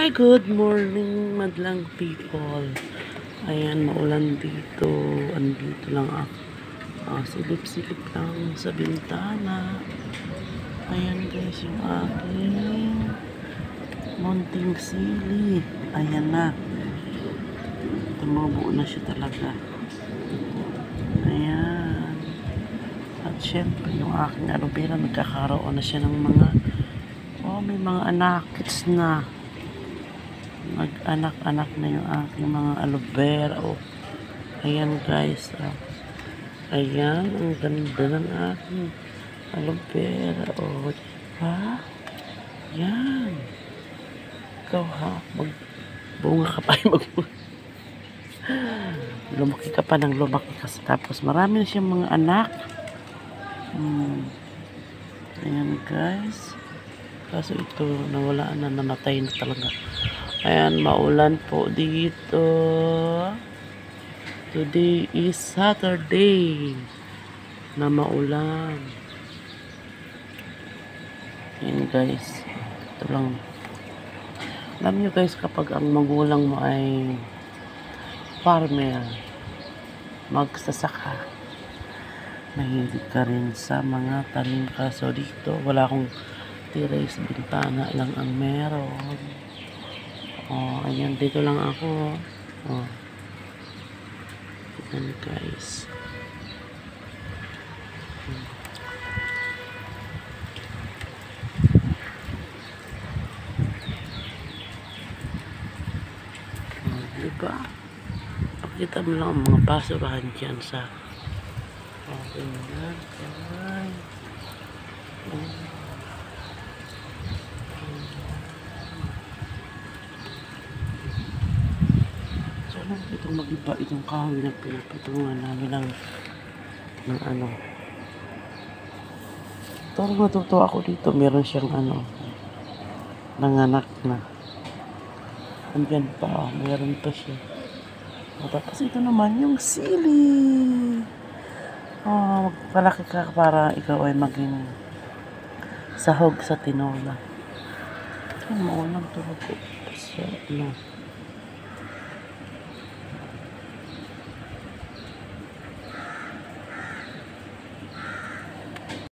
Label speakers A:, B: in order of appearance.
A: Good morning, madlang people. Ayan, maulan dito. Andito lang ako. Silip-silip lang sa bintana. Ayan guys, yung aking munting sili. Ayan na. Tumubo na siya talaga. Ayan. At syempre, yung aking aloe vera, nagkakaroon na siya ng mga may mga anakits na. Mag-anak-anak na yung aking mga aloe vera. Ayan guys. Ayan, ang ganda ng aking aloe vera. Diba? Ayan. Ikaw ha, magbunga ka pa. Lumaki ka pa ng lumaki ka. Tapos marami na siyang mga anak. Ayan guys. Kaso ito, nawala na, namatay na talaga. Ayan, maulan po dito. Today is Saturday na maulan. Ayan guys. Ito lang. Alam nyo guys, kapag ang magulang mo ay farmer, magsasaka, mahilig ka rin sa mga tanim. Kaso dito, wala akong tiray sa bintana lang ang meron. Ayan, dito lang ako. Ayan guys. Diba? Pakita mo lang ang mga basurahan dyan sa ayan guys. Itong mag-iba, itong kahoy na pinapatungan namin ng ano. Pero matutuwa ako dito, meron siyang nanganak na. Andyan pa, meron pa siya. Tapos ito naman yung sili. Magpalaki ka para ikaw ay maging sahog sa tinola. Maulang tulog ko.